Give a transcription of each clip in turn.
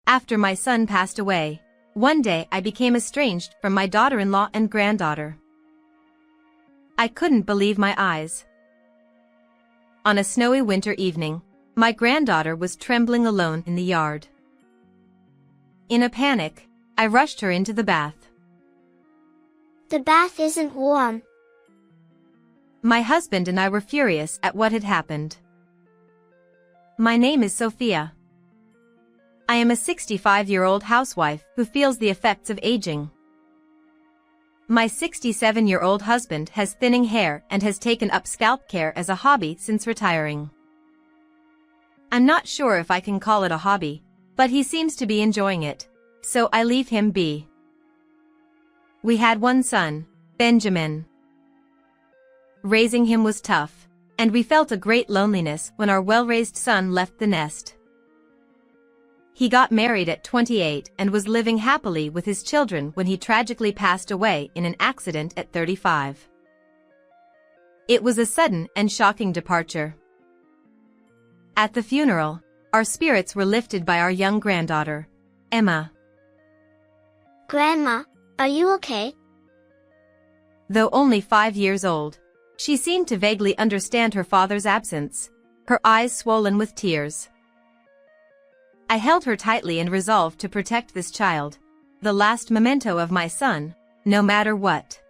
After my son passed away, one day I became estranged from my daughter-in-law and granddaughter. I couldn't believe my eyes. On a snowy winter evening, my granddaughter was trembling alone in the yard. In a panic, I rushed her into the bath. The bath isn't warm. My husband and I were furious at what had happened. My name is Sophia. I am a 65-year-old housewife who feels the effects of aging. My 67-year-old husband has thinning hair and has taken up scalp care as a hobby since retiring. I'm not sure if I can call it a hobby, but he seems to be enjoying it, so I leave him be. We had one son, Benjamin. Raising him was tough, and we felt a great loneliness when our well-raised son left the nest. He got married at 28 and was living happily with his children when he tragically passed away in an accident at 35. It was a sudden and shocking departure. At the funeral, our spirits were lifted by our young granddaughter, Emma. Grandma, are you okay? Though only 5 years old, she seemed to vaguely understand her father's absence, her eyes swollen with tears. I held her tightly and resolved to protect this child, the last memento of my son, no matter what.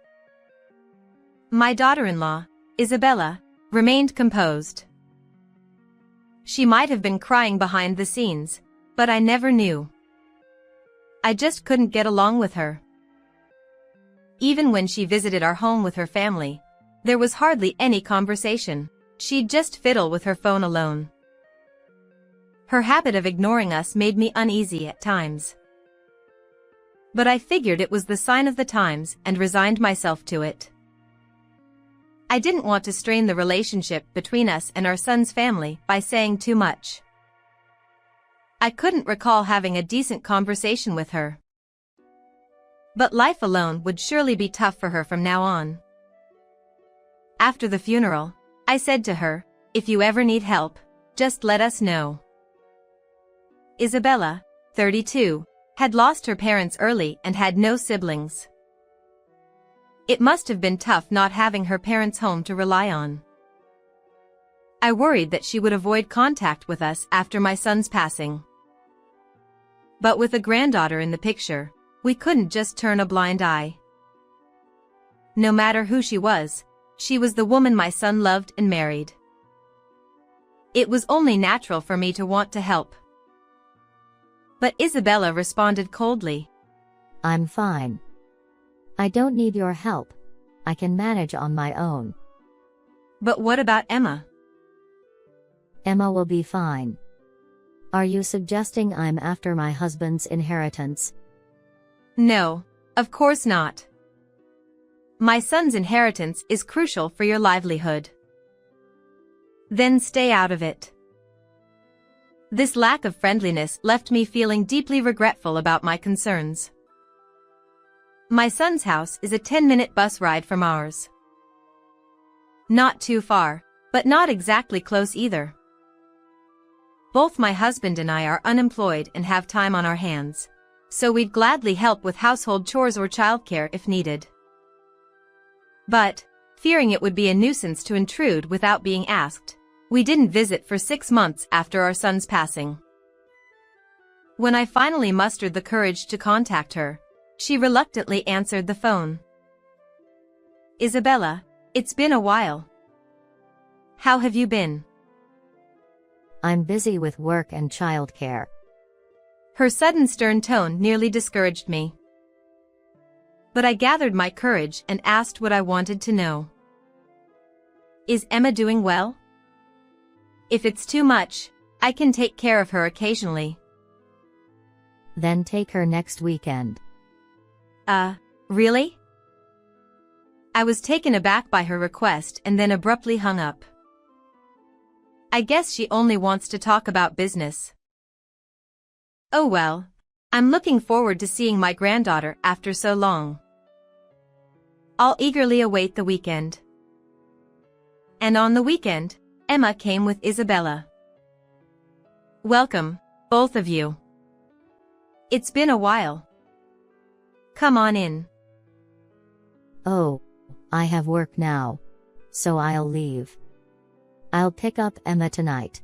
My daughter-in-law, Isabella, remained composed. She might have been crying behind the scenes, but I never knew. I just couldn't get along with her. Even when she visited our home with her family, there was hardly any conversation. She'd just fiddle with her phone alone. Her habit of ignoring us made me uneasy at times. But I figured it was the sign of the times and resigned myself to it. I didn't want to strain the relationship between us and our son's family by saying too much. I couldn't recall having a decent conversation with her. But life alone would surely be tough for her from now on. After the funeral, I said to her, "If you ever need help, just let us know." Isabella, 32, had lost her parents early and had no siblings. It must have been tough not having her parents home to rely on. I worried that she would avoid contact with us after my son's passing. But with a granddaughter in the picture, we couldn't just turn a blind eye. No matter who she was the woman my son loved and married. It was only natural for me to want to help. But Isabella responded coldly. "I'm fine. I don't need your help. I can manage on my own." "But what about Emma?" "Emma will be fine. Are you suggesting I'm after my husband's inheritance?" "No, of course not. My son's inheritance is crucial for your livelihood. Then stay out of it." This lack of friendliness left me feeling deeply regretful about my concerns. My son's house is a 10-minute bus ride from ours. Not too far, but not exactly close either. Both my husband and I are unemployed and have time on our hands, so we'd gladly help with household chores or childcare if needed. But, fearing it would be a nuisance to intrude without being asked, we didn't visit for 6 months after our son's passing. When I finally mustered the courage to contact her, she reluctantly answered the phone. "Isabella, it's been a while. How have you been?" "I'm busy with work and childcare." Her sudden stern tone nearly discouraged me. But I gathered my courage and asked what I wanted to know. "Is Emma doing well? If it's too much, I can take care of her occasionally." "Then take her next weekend." Really?" I was taken aback by her request and then abruptly hung up. I guess she only wants to talk about business. Oh well, I'm looking forward to seeing my granddaughter after so long. I'll eagerly await the weekend. And on the weekend, Emma came with Isabella. Welcome, both of you. It's been a while. Come on in. Oh, I have work now. So I'll leave. I'll pick up Emma tonight.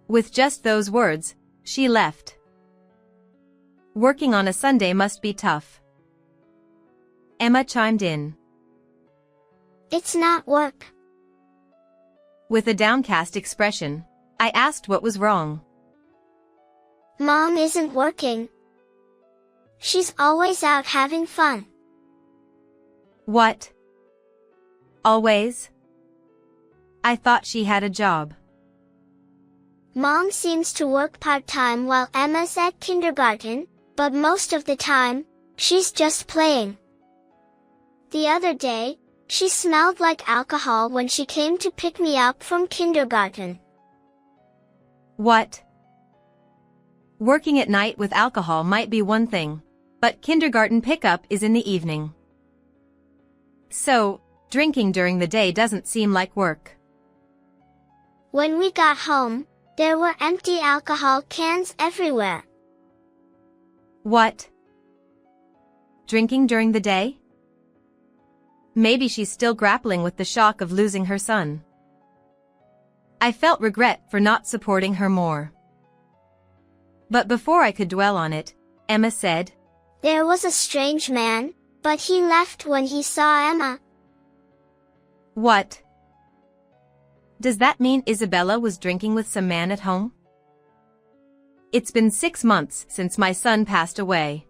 With just those words, she left. Working on a Sunday must be tough. Emma chimed in. It's not work. With a downcast expression, I asked what was wrong. Mom isn't working. She's always out having fun. What? Always? I thought she had a job. Mom seems to work part-time while Emma's at kindergarten, but most of the time, she's just playing. The other day, she smelled like alcohol when she came to pick me up from kindergarten. What? Working at night with alcohol might be one thing, but kindergarten pickup is in the evening. So, drinking during the day doesn't seem like work. When we got home, there were empty alcohol cans everywhere. What? Drinking during the day? Maybe she's still grappling with the shock of losing her son. I felt regret for not supporting her more. But before I could dwell on it, Emma said, There was a strange man, but he left when he saw Emma. What? Does that mean Isabella was drinking with some man at home? It's been 6 months since my son passed away.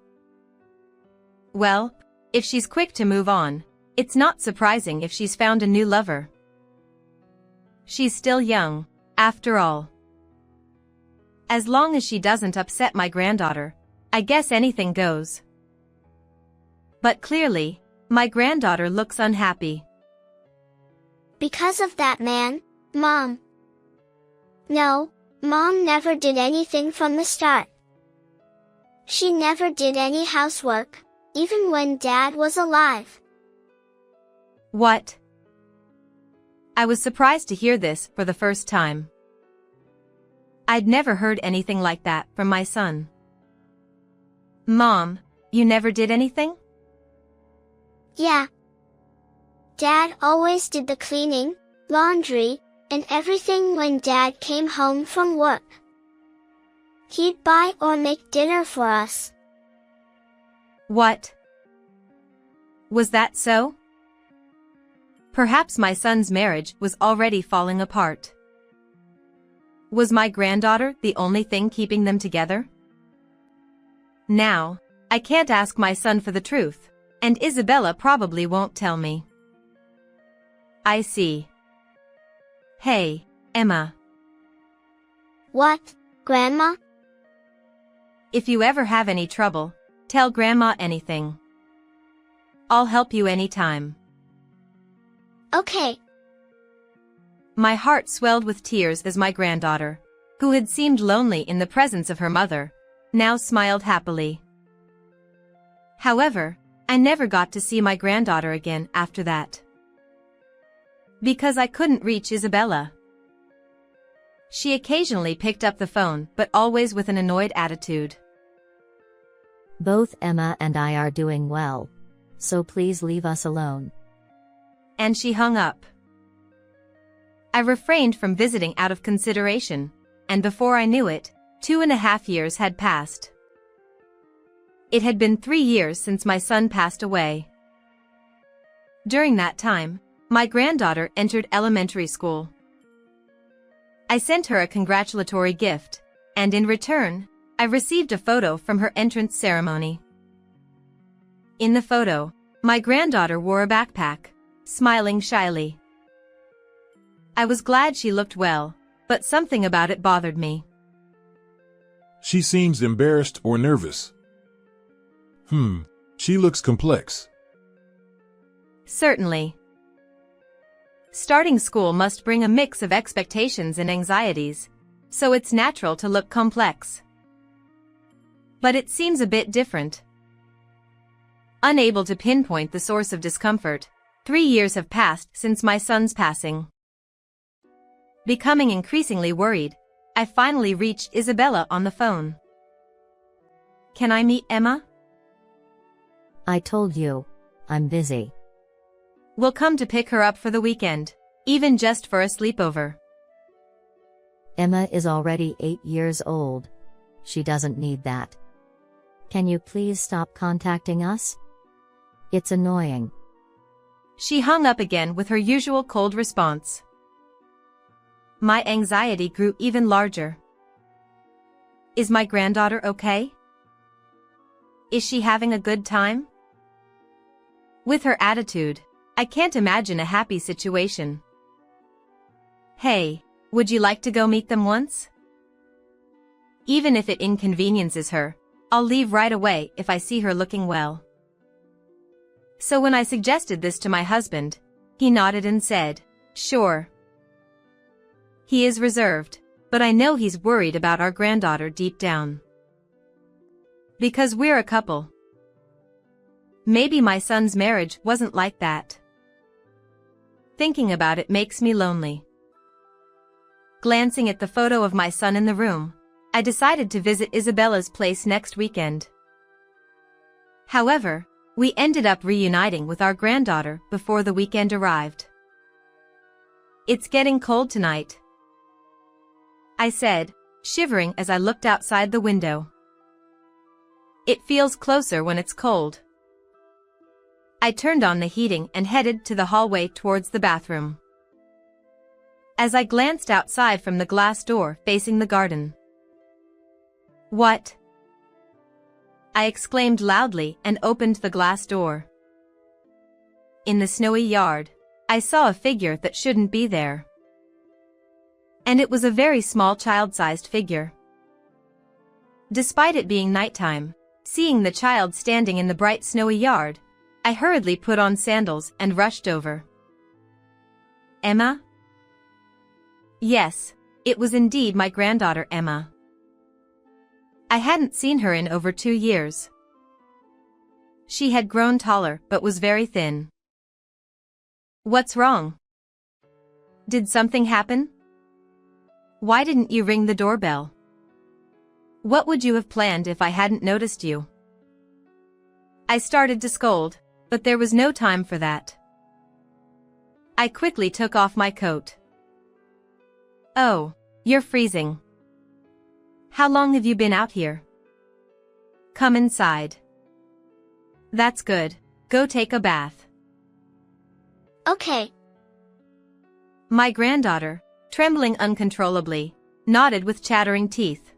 Well, if she's quick to move on, it's not surprising if she's found a new lover. She's still young, after all. As long as she doesn't upset my granddaughter, I guess anything goes. But clearly, my granddaughter looks unhappy. Because of that man, Mom. No, Mom never did anything from the start. She never did any housework, even when Dad was alive. What? I was surprised to hear this for the first time. I'd never heard anything like that from my son. Mom, you never did anything? Yeah. Dad always did the cleaning, laundry, and everything when Dad came home from work. He'd buy or make dinner for us. What? Was that so? Perhaps my son's marriage was already falling apart. Was my granddaughter the only thing keeping them together? Now, I can't ask my son for the truth, and Isabella probably won't tell me. I see. Hey, Emma. What, Grandma? If you ever have any trouble, tell Grandma anything. I'll help you anytime. Okay. My heart swelled with tears as my granddaughter, who had seemed lonely in the presence of her mother, now smiled happily. However, I never got to see my granddaughter again after that. Because I couldn't reach Isabella. She occasionally picked up the phone, but always with an annoyed attitude. Both Emma and I are doing well. So please leave us alone. And she hung up. I refrained from visiting out of consideration, and before I knew it, 2.5 years had passed. It had been 3 years since my son passed away. During that time, my granddaughter entered elementary school. I sent her a congratulatory gift, and in return, I received a photo from her entrance ceremony. In the photo, my granddaughter wore a backpack, smiling shyly. I was glad she looked well, but something about it bothered me. She seems embarrassed or nervous. She looks complex. Certainly. Starting school must bring a mix of expectations and anxieties, so it's natural to look complex. But it seems a bit different. Unable to pinpoint the source of discomfort, 3 years have passed since my son's passing. Becoming increasingly worried, I finally reached Isabella on the phone. Can I meet Emma? I told you, I'm busy. We'll come to pick her up for the weekend, even just for a sleepover. Emma is already 8 years old. She doesn't need that. Can you please stop contacting us? It's annoying. She hung up again with her usual cold response. My anxiety grew even larger. Is my granddaughter okay? Is she having a good time? With her attitude, I can't imagine a happy situation. Hey, would you like to go meet them once? Even if it inconveniences her, I'll leave right away if I see her looking well. So when I suggested this to my husband, he nodded and said, sure. He is reserved, but I know he's worried about our granddaughter deep down. Because we're a couple. Maybe my son's marriage wasn't like that. Thinking about it makes me lonely. Glancing at the photo of my son in the room, I decided to visit Isabella's place next weekend. However, we ended up reuniting with our granddaughter before the weekend arrived. It's getting cold tonight, I said, shivering as I looked outside the window. It feels closer when it's cold. I turned on the heating and headed to the hallway towards the bathroom. As I glanced outside from the glass door facing the garden. What? I exclaimed loudly and opened the glass door. In the snowy yard, I saw a figure that shouldn't be there. And it was a very small child-sized figure. Despite it being nighttime, seeing the child standing in the bright snowy yard, I hurriedly put on sandals and rushed over. Emma? Yes, it was indeed my granddaughter Emma. I hadn't seen her in over 2 years. She had grown taller but was very thin. What's wrong? Did something happen? Why didn't you ring the doorbell? What would you have planned if I hadn't noticed you? I started to scold, but there was no time for that. I quickly took off my coat. Oh, you're freezing. How long have you been out here? Come inside. That's good. Go take a bath. Okay. My granddaughter, trembling uncontrollably, nodded with chattering teeth.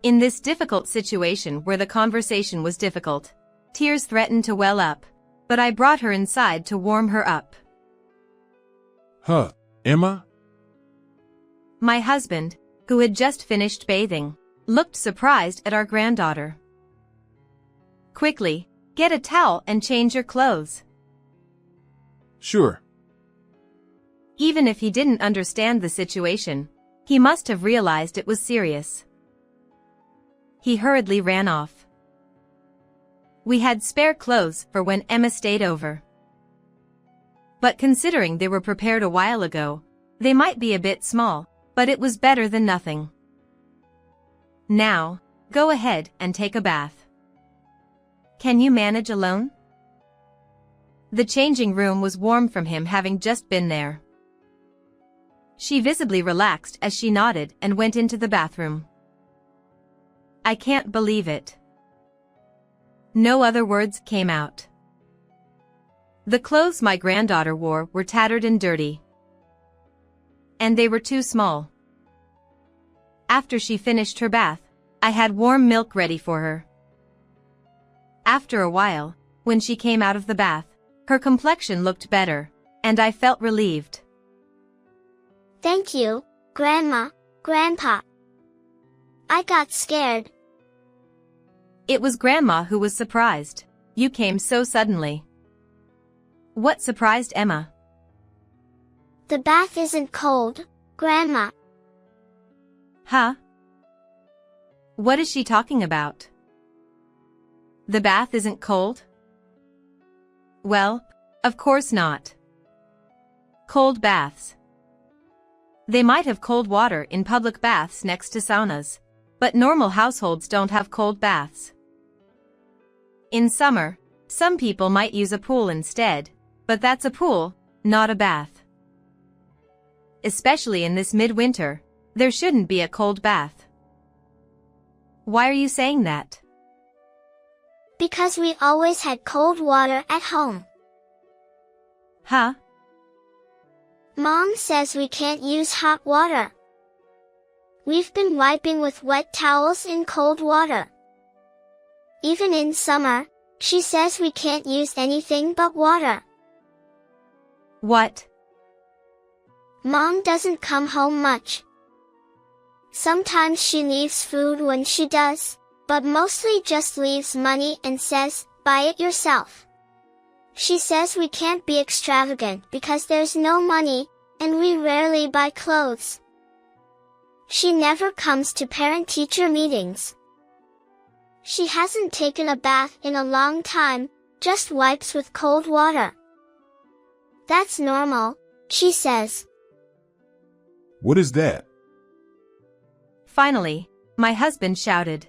In this difficult situation where the conversation was difficult, tears threatened to well up, but I brought her inside to warm her up. Huh, Emma? My husband, who had just finished bathing, looked surprised at our granddaughter. Quickly, get a towel and change your clothes. Sure. Even if he didn't understand the situation, he must have realized it was serious. He hurriedly ran off. We had spare clothes for when Emma stayed over. But considering they were prepared a while ago, they might be a bit small, but it was better than nothing. Now, go ahead and take a bath. Can you manage alone? The changing room was warm from him having just been there. She visibly relaxed as she nodded and went into the bathroom. I can't believe it. No other words came out. The clothes my granddaughter wore were tattered and dirty. And they were too small. After she finished her bath, I had warm milk ready for her. After a while, when she came out of the bath, her complexion looked better, and I felt relieved. Thank you, Grandma, Grandpa. I got scared. It was Grandma who was surprised. You came so suddenly. What surprised Emma? The bath isn't cold, Grandma. Huh? What is she talking about? The bath isn't cold? Well, of course not. Cold baths. They might have cold water in public baths next to saunas, but normal households don't have cold baths. In summer, some people might use a pool instead, but that's a pool, not a bath. Especially in this midwinter, there shouldn't be a cold bath. Why are you saying that? Because we always had cold water at home. Huh? Mom says we can't use hot water. We've been wiping with wet towels in cold water. Even in summer, she says we can't use anything but water. What? Mom doesn't come home much. Sometimes she leaves food when she does, but mostly just leaves money and says, buy it yourself. She says we can't be extravagant because there's no money, and we rarely buy clothes. She never comes to parent-teacher meetings. She hasn't taken a bath in a long time, just wipes with cold water. That's normal, she says. What is that? Finally, my husband shouted.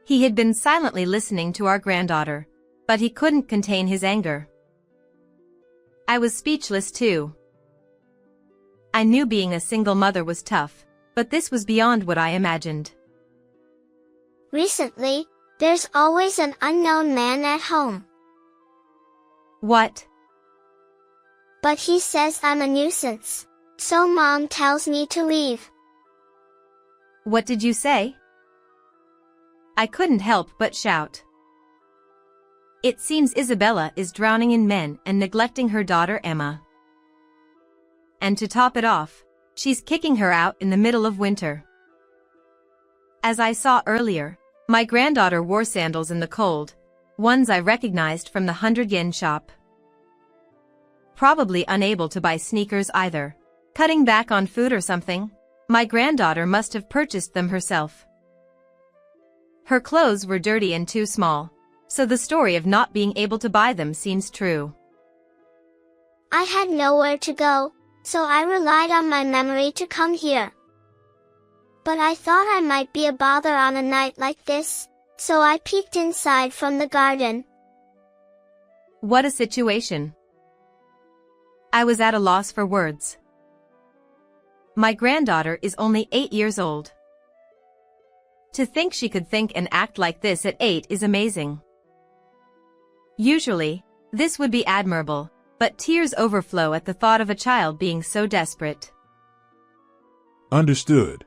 He had been silently listening to our granddaughter, but he couldn't contain his anger. I was speechless too. I knew being a single mother was tough, but this was beyond what I imagined. Recently, there's always an unknown man at home. What? But he says I'm a nuisance, so Mom tells me to leave. What did you say? I couldn't help but shout. It seems Isabella is drowning in men and neglecting her daughter Emma. And to top it off, she's kicking her out in the middle of winter. As I saw earlier, my granddaughter wore sandals in the cold, ones I recognized from the 100-yen shop. Probably unable to buy sneakers either. Cutting back on food or something, my granddaughter must have purchased them herself. Her clothes were dirty and too small, so the story of not being able to buy them seems true. I had nowhere to go, so I relied on my memory to come here. But I thought I might be a bother on a night like this, so I peeked inside from the garden. What a situation. I was at a loss for words. My granddaughter is only 8 years old. To think she could think and act like this at 8 is amazing. Usually, this would be admirable, but tears overflow at the thought of a child being so desperate. Understood.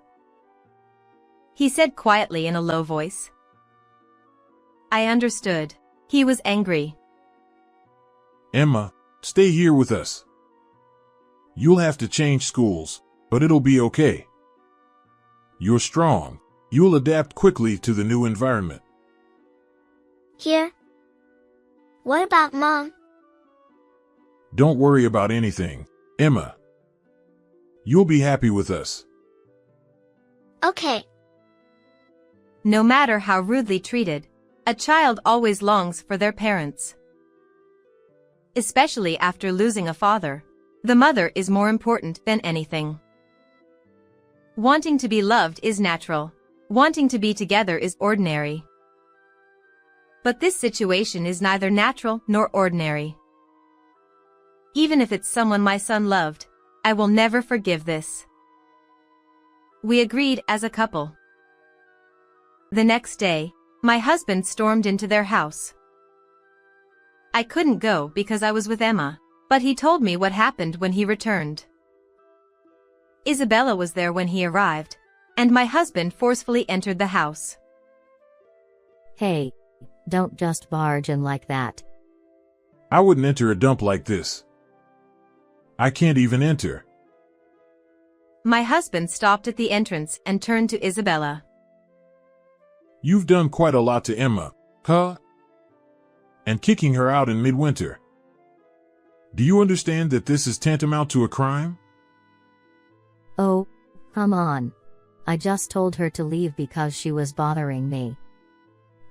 He said quietly in a low voice. I understood. He was angry. Emma, stay here with us. You'll have to change schools, but it'll be okay. You're strong. You'll adapt quickly to the new environment. Here? What about Mom? Don't worry about anything, Emma. You'll be happy with us. Okay. No matter how rudely treated, a child always longs for their parents. Especially after losing a father, the mother is more important than anything. Wanting to be loved is natural. Wanting to be together is ordinary. But this situation is neither natural nor ordinary. Even if it's someone my son loved, I will never forgive this. We agreed as a couple. The next day, my husband stormed into their house. I couldn't go because I was with Emma, but he told me what happened when he returned. Isabella was there when he arrived, and my husband forcefully entered the house. Hey, don't just barge in like that. I wouldn't enter a dump like this. I can't even enter. My husband stopped at the entrance and turned to Isabella. You've done quite a lot to Emma, huh? And kicking her out in midwinter. Do you understand that this is tantamount to a crime? Oh, come on. I just told her to leave because she was bothering me.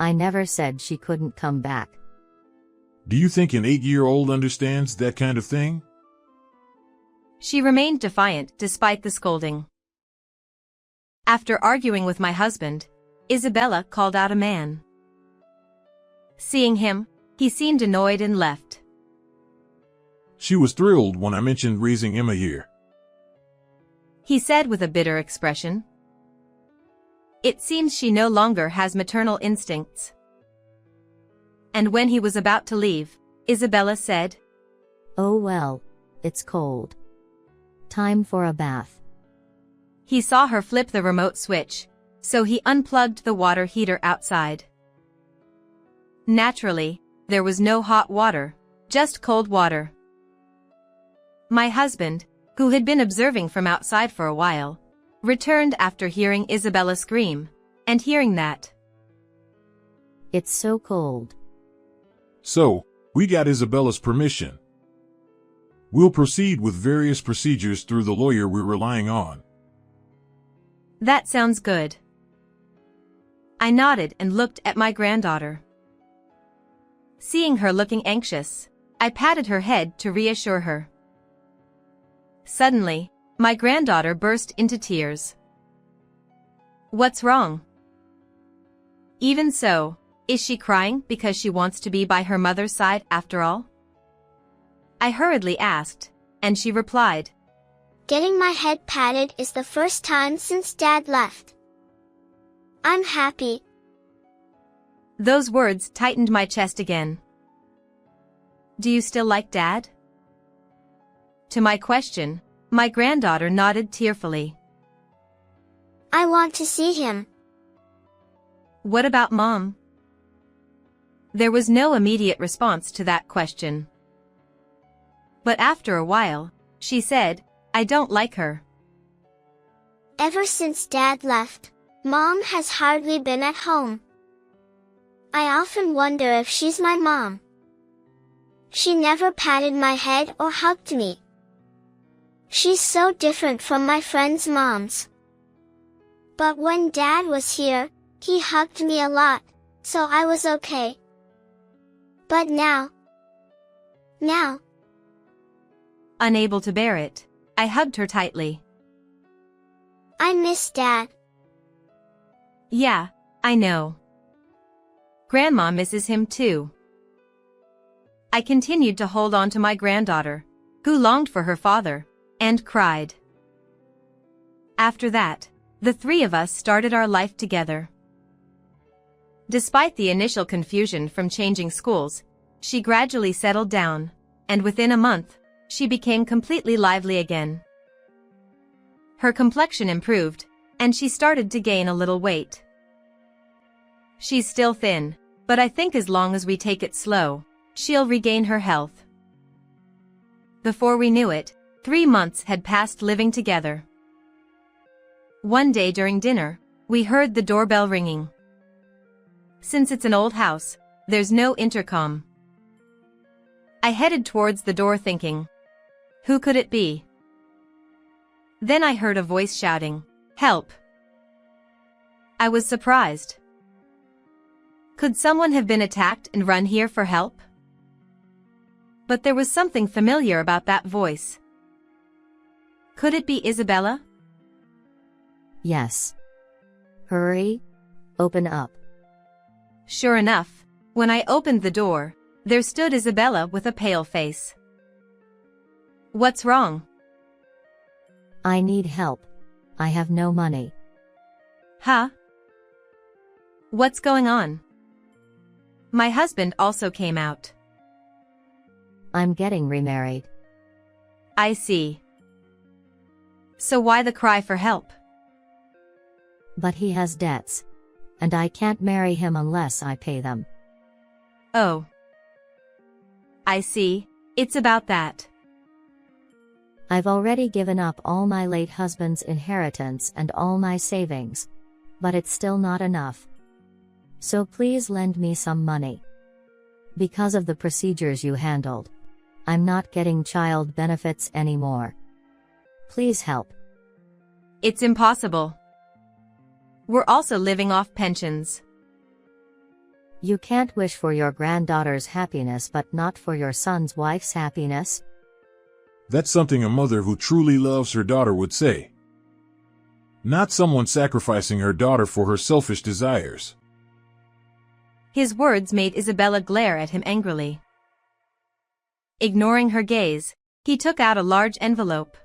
I never said she couldn't come back. Do you think an 8-year-old understands that kind of thing? She remained defiant despite the scolding. After arguing with my husband, Isabella called out a man. Seeing him, he seemed annoyed and left. She was thrilled when I mentioned raising Emma here. He said with a bitter expression. It seems she no longer has maternal instincts. And when he was about to leave, Isabella said, Oh well, it's cold. Time for a bath. He saw her flip the remote switch, so he unplugged the water heater outside. Naturally, there was no hot water, just cold water. My husband, who had been observing from outside for a while, returned after hearing Isabella scream, and hearing that. It's so cold. So, we got Isabella's permission. We'll proceed with various procedures through the lawyer we're relying on. That sounds good. I nodded and looked at my granddaughter. Seeing her looking anxious, I patted her head to reassure her. Suddenly, my granddaughter burst into tears. What's wrong? Even so, is she crying because she wants to be by her mother's side after all? I hurriedly asked, and she replied, Getting my head patted is the first time since Dad left. I'm happy. Those words tightened my chest again. Do you still like Dad? To my question, my granddaughter nodded tearfully. I want to see him. What about Mom? There was no immediate response to that question. But after a while, she said, I don't like her. Ever since Dad left, Mom has hardly been at home. I often wonder if she's my mom. She never patted my head or hugged me. She's so different from my friends' moms. But when Dad was here, he hugged me a lot, so I was okay. But now. Unable to bear it, I hugged her tightly. I miss Dad. Yeah, I know. Grandma misses him too. I continued to hold on to my granddaughter, who longed for her father, and cried. After that, the three of us started our life together. Despite the initial confusion from changing schools, she gradually settled down, and within a month, she became completely lively again. Her complexion improved, and she started to gain a little weight. She's still thin, but I think as long as we take it slow, she'll regain her health. Before we knew it, 3 months had passed living together. One day during dinner, we heard the doorbell ringing. Since it's an old house, there's no intercom. I headed towards the door thinking, who could it be? Then I heard a voice shouting, Help! I was surprised. Could someone have been attacked and run here for help? But there was something familiar about that voice. Could it be Isabella? Yes. Hurry, open up. Sure enough, when I opened the door, there stood Isabella with a pale face. What's wrong? I need help. I have no money. Huh? What's going on? My husband also came out. I'm getting remarried. I see. So why the cry for help? But he has debts. And I can't marry him unless I pay them. Oh. I see, it's about that. I've already given up all my late husband's inheritance and all my savings. But it's still not enough. So please lend me some money. Because of the procedures you handled, I'm not getting child benefits anymore. Please help. It's impossible. We're also living off pensions. You can't wish for your granddaughter's happiness but not for your son's wife's happiness? That's something a mother who truly loves her daughter would say. Not someone sacrificing her daughter for her selfish desires. His words made Isabella glare at him angrily. Ignoring her gaze, he took out a large envelope.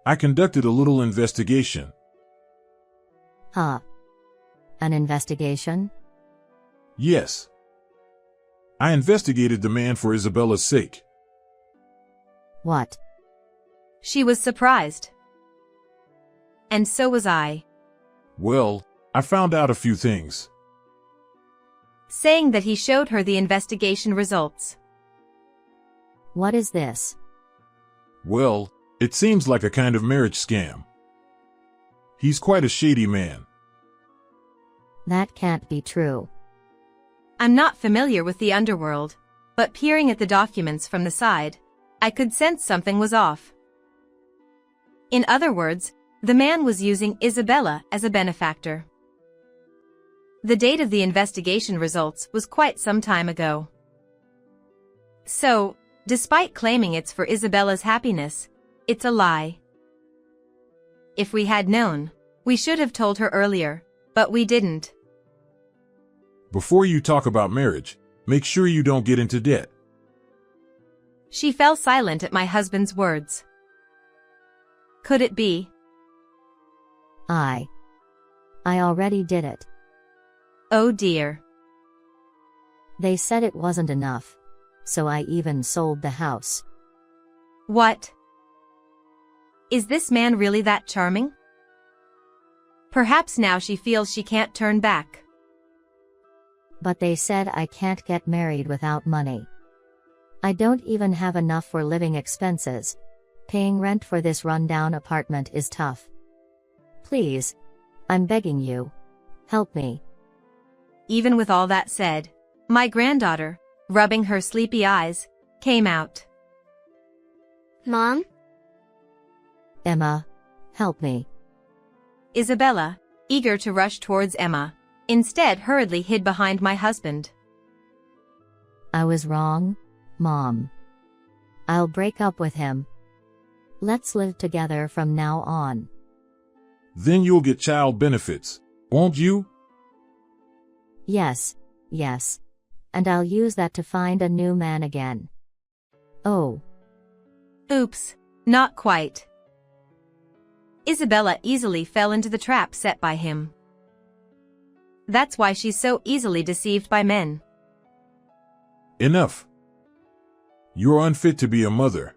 I conducted a little investigation. Huh? An investigation? Yes. I investigated the man for Isabella's sake. What? She was surprised. And so was I. Well, I found out a few things. Saying that, he showed her the investigation results. What is this? Well, it seems like a kind of marriage scam. He's quite a shady man. That can't be true. I'm not familiar with the underworld, but peering at the documents from the side, I could sense something was off. In other words, the man was using Isabella as a benefactor. The date of the investigation results was quite some time ago. So, despite claiming it's for Isabella's happiness, it's a lie. If we had known, we should have told her earlier, but we didn't. Before you talk about marriage, make sure you don't get into debt. She fell silent at my husband's words. Could it be? I already did it. Oh dear. They said it wasn't enough. So I even sold the house. What? Is this man really that charming? Perhaps now she feels she can't turn back. But they said I can't get married without money. I don't even have enough for living expenses. Paying rent for this rundown apartment is tough. Please. I'm begging you. Help me. Even with all that said, my granddaughter, rubbing her sleepy eyes, came out. Mom? Emma, help me. Isabella, eager to rush towards Emma, instead hurriedly hid behind my husband. I was wrong, Mom. I'll break up with him. Let's live together from now on. Then you'll get child benefits, won't you? Yes. And I'll use that to find a new man again. Oh. Oops, not quite. Isabella easily fell into the trap set by him. That's why she's so easily deceived by men. Enough. You're unfit to be a mother.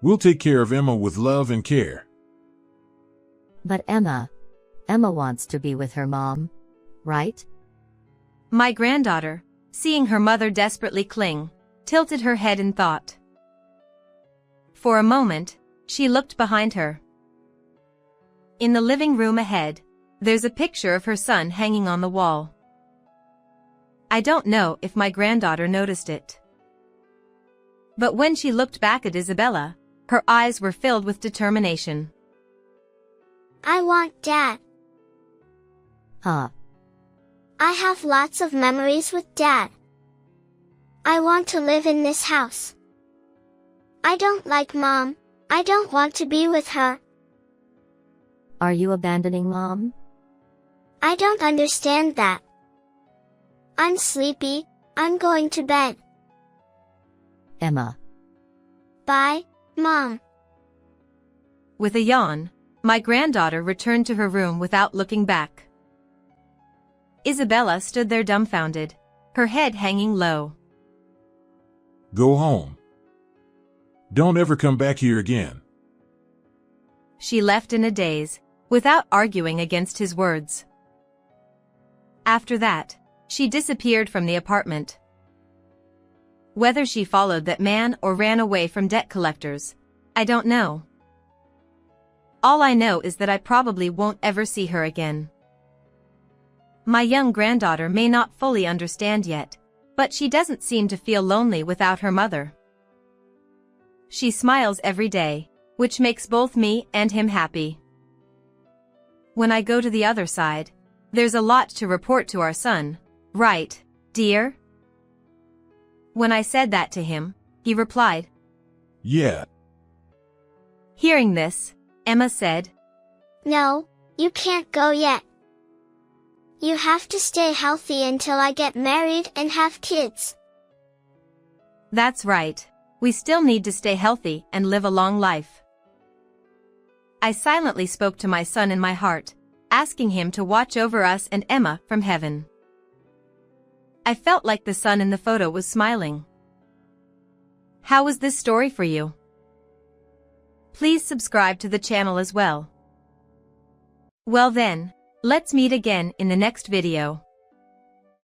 We'll take care of Emma with love and care. But Emma wants to be with her mom, right? My granddaughter, seeing her mother desperately cling, tilted her head in thought. For a moment, she looked behind her. In the living room ahead, there's a picture of her son hanging on the wall. I don't know if my granddaughter noticed it. But when she looked back at Isabella, her eyes were filled with determination. I want Dad. Huh? I have lots of memories with Dad. I want to live in this house. I don't like Mom. I don't want to be with her. Are you abandoning Mom? I don't understand that. I'm sleepy. I'm going to bed. Emma. Bye, Mom. With a yawn, my granddaughter returned to her room without looking back. Isabella stood there dumbfounded, her head hanging low. Go home. Don't ever come back here again. She left in a daze, without arguing against his words. After that, she disappeared from the apartment. Whether she followed that man or ran away from debt collectors, I don't know. All I know is that I probably won't ever see her again. My young granddaughter may not fully understand yet, but she doesn't seem to feel lonely without her mother. She smiles every day, which makes both me and him happy. When I go to the other side, there's a lot to report to our son, right, dear? When I said that to him, he replied, Yeah. Hearing this, Emma said, No, you can't go yet. You have to stay healthy until I get married and have kids. That's right. We still need to stay healthy and live a long life. I silently spoke to my son in my heart, asking him to watch over us and Emma from heaven. I felt like the sun in the photo was smiling. How was this story for you? Please subscribe to the channel as well. Well then, let's meet again in the next video.